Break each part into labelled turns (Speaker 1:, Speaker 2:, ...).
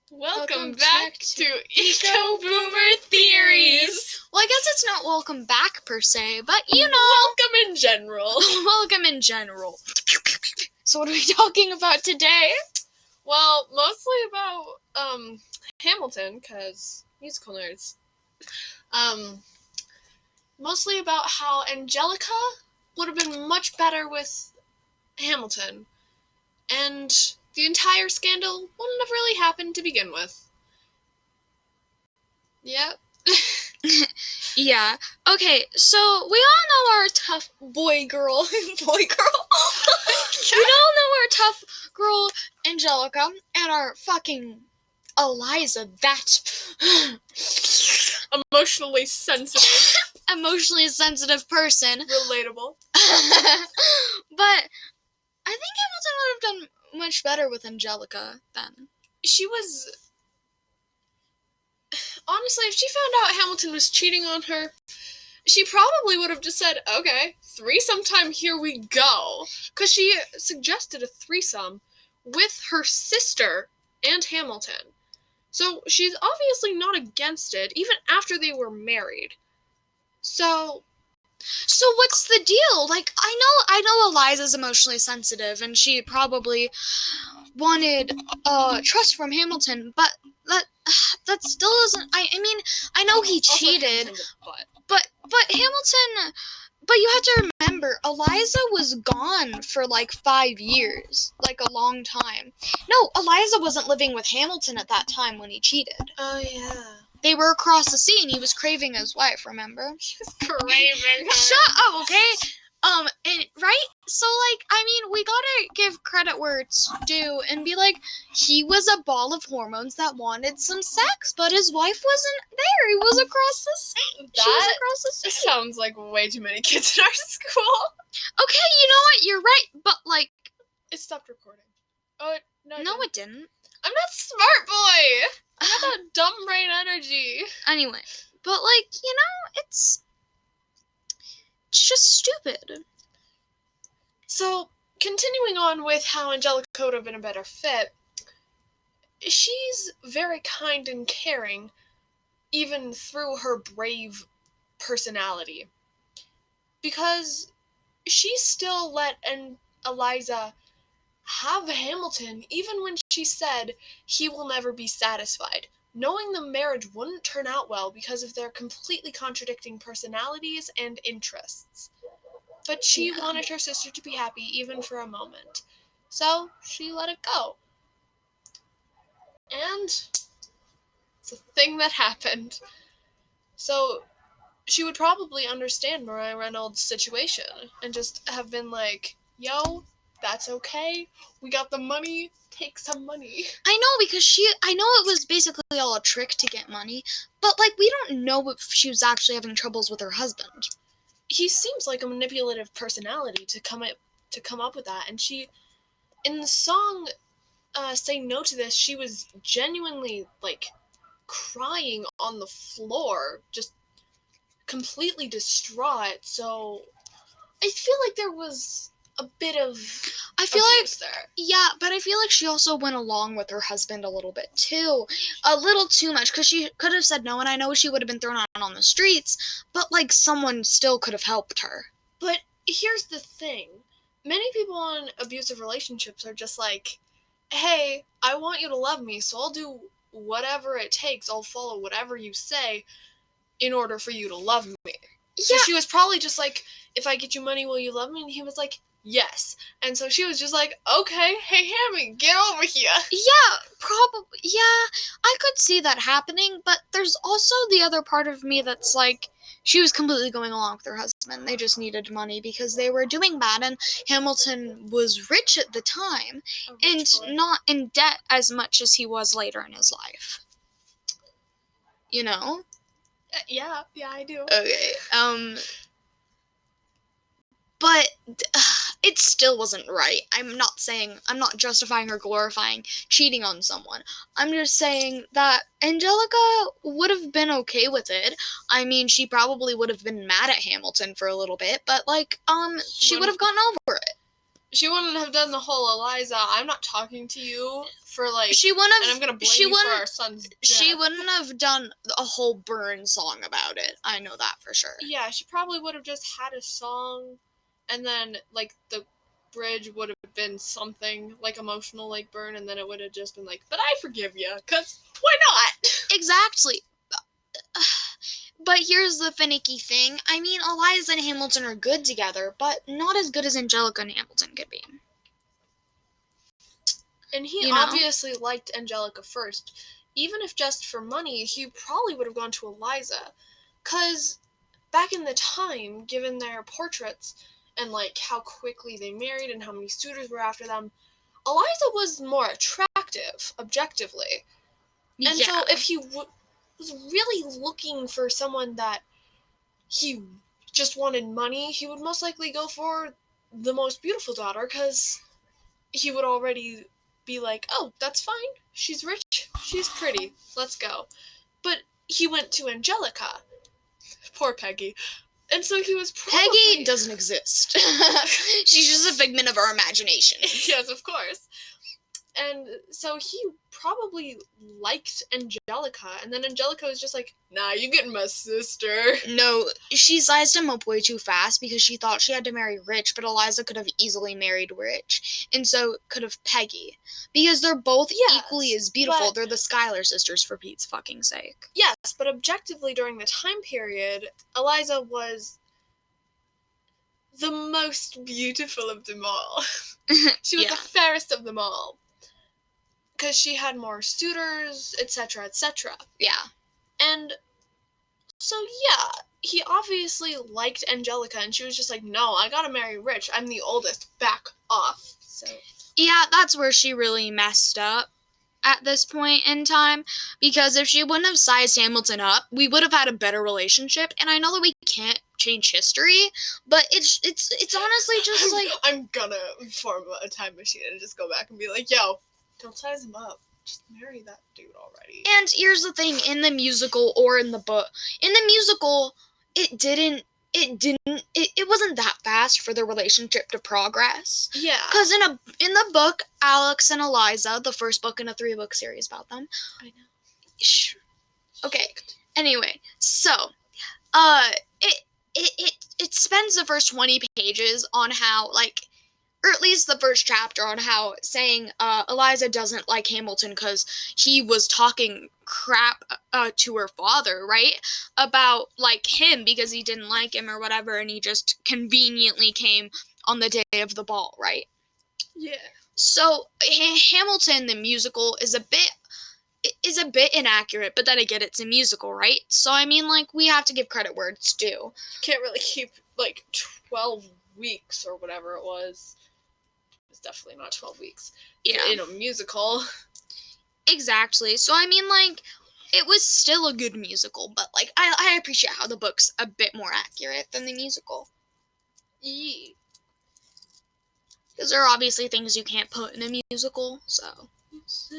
Speaker 1: Welcome back to Eco Boomer Theories.
Speaker 2: Well, I guess it's not welcome back per se, but
Speaker 1: Welcome in general.
Speaker 2: welcome in general. So what are we talking about today?
Speaker 1: Well, mostly about Hamilton, because musical nerds. Mostly about how Angelica would have been much better with Hamilton, and the entire scandal wouldn't have really happened to begin with. Yep.
Speaker 2: Yeah. Okay, so we all know our tough boy-girl. Boy-girl? We all know our tough girl Angelica and our fucking Eliza, that
Speaker 1: Emotionally sensitive.
Speaker 2: emotionally sensitive person.
Speaker 1: Relatable.
Speaker 2: But I think Hamilton would have done much better with Angelica then.
Speaker 1: She was... Honestly, if she found out Hamilton was cheating on her, she probably would have just said, okay, threesome time, here we go. Because she suggested a threesome with her sister and Hamilton. So she's obviously not against it, even after they were married. So
Speaker 2: what's the deal? Like, I know Eliza's emotionally sensitive, and she probably wanted trust from Hamilton, but that still doesn't. I mean, I know he cheated, but Hamilton. But you have to remember, Eliza was gone for like 5 years, like a long time. No, Eliza wasn't living with Hamilton at that time when he cheated.
Speaker 1: Oh, yeah.
Speaker 2: They were across the sea, and he was craving his wife, remember?
Speaker 1: She was craving her.
Speaker 2: Shut up, okay? And right? So, like, I mean, we gotta give credit where it's due and be like, he was a ball of hormones that wanted some sex, but his wife wasn't there. He was across the sea. She was across the sea.
Speaker 1: Sounds like way too many kids in our school.
Speaker 2: Okay, you know what? You're right, but, like...
Speaker 1: It stopped recording. Oh, no,
Speaker 2: it didn't.
Speaker 1: I'm not smart boy! I have that dumb brain energy.
Speaker 2: Anyway, but, like, you know, it's just stupid.
Speaker 1: So, continuing on with how Angelica would have been a better fit, she's very kind and caring, even through her brave personality. Because she still let Eliza have Hamilton, even when she said he will never be satisfied, knowing the marriage wouldn't turn out well because of their completely contradicting personalities and interests. But she wanted her sister to be happy, even for a moment. So, she let it go. And it's a thing that happened. So, she would probably understand Mariah Reynolds' situation and just have been like, yo, that's okay. We got the money. Take some money.
Speaker 2: I know, because I know it was basically all a trick to get money, but, like, we don't know if she was actually having troubles with her husband.
Speaker 1: He seems like a manipulative personality to come up with that, and she, in the song Say No to This, she was genuinely, like, crying on the floor, just completely distraught. So I feel like there was a bit of abuse there.
Speaker 2: Yeah, but I feel like she also went along with her husband a little bit too. A little too much, because she could have said no, and I know she would have been thrown out on the streets, but, like, someone still could have helped her.
Speaker 1: But here's the thing. Many people in abusive relationships are just like, hey, I want you to love me, so I'll do whatever it takes. I'll follow whatever you say in order for you to love me.
Speaker 2: Yeah.
Speaker 1: So she was probably just like, if I get you money, will you love me? And he was like, yes. And so she was just like, okay, hey, Hammy, get over here.
Speaker 2: Yeah, probably. Yeah, I could see that happening, but there's also the other part of me that's like, she was completely going along with her husband. They just needed money because they were doing bad, and Hamilton was rich at the time and not in debt as much as he was later in his life. You know?
Speaker 1: Yeah, I do.
Speaker 2: Okay, but it still wasn't right. I'm not justifying or glorifying cheating on someone. I'm just saying that Angelica would have been okay with it. I mean, she probably would have been mad at Hamilton for a little bit, but, like, she would have gotten over it.
Speaker 1: She wouldn't have done the whole Eliza, I'm not talking to you for, like,
Speaker 2: She wouldn't have.
Speaker 1: and I'm gonna blame
Speaker 2: She
Speaker 1: you for
Speaker 2: wouldn't.
Speaker 1: our son's death.
Speaker 2: She wouldn't have done a whole burn song about it. I know that for sure.
Speaker 1: Yeah, she probably would have just had a song, and then, like, the bridge would have been something, like, emotional, like, burn, and then it would have just been like, but I forgive you, because why not?
Speaker 2: Exactly. But here's the finicky thing. I mean, Eliza and Hamilton are good together, but not as good as Angelica and Hamilton could be.
Speaker 1: And he
Speaker 2: You know?
Speaker 1: obviously liked Angelica first. Even if just for money, he probably would have gone to Eliza. Because back in the time, given their portraits and, like, how quickly they married and how many suitors were after them, Eliza was more attractive, objectively. And so if he was really looking for someone that he just wanted money, he would most likely go for the most beautiful daughter, because he would already be like, oh, that's fine. She's rich. She's pretty. Let's go. But he went to Angelica. Poor Peggy. And so he was probably...
Speaker 2: Peggy doesn't exist. She's just a figment of our imagination.
Speaker 1: Yes, of course. And so he probably liked Angelica, and then Angelica was just like, nah, you getting my sister.
Speaker 2: No, she sized him up way too fast because she thought she had to marry Rich, but Eliza could have easily married Rich, and so could have Peggy. Because they're both equally as beautiful. They're the Schuyler sisters, for Pete's fucking sake.
Speaker 1: Yes, but objectively during the time period, Eliza was the most beautiful of them all. She was the fairest of them all. Because she had more suitors, etc., etc.
Speaker 2: Yeah.
Speaker 1: And so, yeah, he obviously liked Angelica, and she was just like, no, I gotta marry Rich. I'm the oldest. Back off. So
Speaker 2: yeah, that's where she really messed up at this point in time. Because if she wouldn't have sized Hamilton up, we would have had a better relationship. And I know that we can't change history, but it's honestly just like...
Speaker 1: I'm gonna form a time machine and just go back and be like, yo, don't size him up. Just marry that dude already.
Speaker 2: And here's the thing, in the musical or in the book, in the musical, it wasn't that fast for the relationship to progress.
Speaker 1: Yeah.
Speaker 2: Because in the book, Alex and Eliza, the first book in a 3-book series about them.
Speaker 1: I know.
Speaker 2: Shh. Okay. Anyway, so, it spends the first 20 pages on how, like, or at least the first chapter on how saying Eliza doesn't like Hamilton because he was talking crap to her father, right? About, like, him because he didn't like him or whatever, and he just conveniently came on the day of the ball, right?
Speaker 1: Yeah.
Speaker 2: So, Hamilton, the musical, is a bit inaccurate, but then again, it's a musical, right? So, I mean, like, we have to give credit where it's due.
Speaker 1: You can't really keep, like, 12 weeks or whatever it was. It's definitely not 12 weeks.
Speaker 2: Yeah.
Speaker 1: In a musical.
Speaker 2: Exactly. So, I mean, like, it was still a good musical, but, like, I appreciate how the book's a bit more accurate than the musical.
Speaker 1: Yeah.
Speaker 2: Because there are obviously things you can't put in a musical, so.
Speaker 1: Say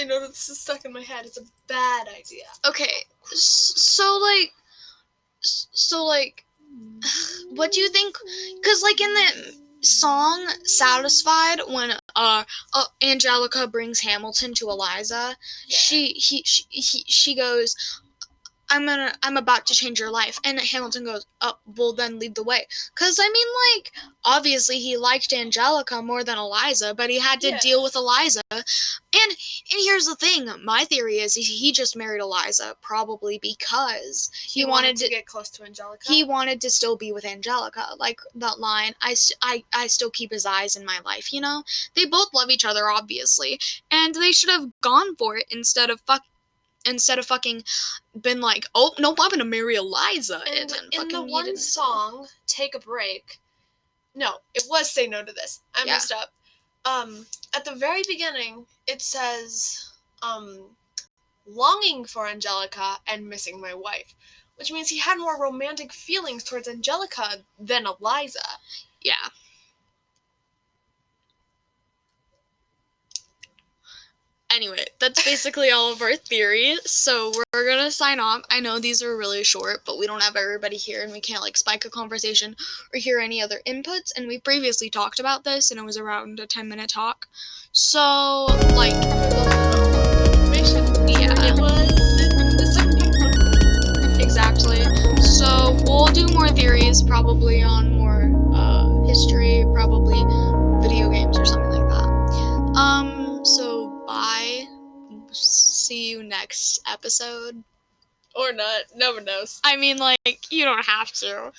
Speaker 1: no to this is stuck in my head. It's a bad idea.
Speaker 2: Okay, so, like, what do you think? Because, like, in the song Satisfied, when Angelica brings Hamilton to Eliza, she goes, I'm about to change your life. And Hamilton goes, oh, well, then lead the way. Because, I mean, like, obviously he liked Angelica more than Eliza, but he had to deal with Eliza. And here's the thing. My theory is he just married Eliza probably because he wanted to
Speaker 1: get close to Angelica.
Speaker 2: He wanted to still be with Angelica. Like that line, I still keep his eyes in my life, you know? They both love each other, obviously. And they should have gone for it instead of fucking been like, oh, no, I'm gonna marry Eliza.
Speaker 1: And in the one song, Take a Break, no, it was Say No to This. I messed up. At the very beginning, it says, longing for Angelica and missing my wife, which means he had more romantic feelings towards Angelica than Eliza.
Speaker 2: Yeah. Anyway, that's basically all of our theories. So we're gonna sign off. I know these are really short, but we don't have everybody here and we can't like spike a conversation or hear any other inputs. And we previously talked about this and it was around a 10-minute talk. So like
Speaker 1: Information.
Speaker 2: yeah.
Speaker 1: It was in the 70s.
Speaker 2: Exactly. So we'll do more theories, probably on more history, probably video games or something like that. So bye. See you next episode.
Speaker 1: Or not. No one knows.
Speaker 2: I mean, like, you don't have to.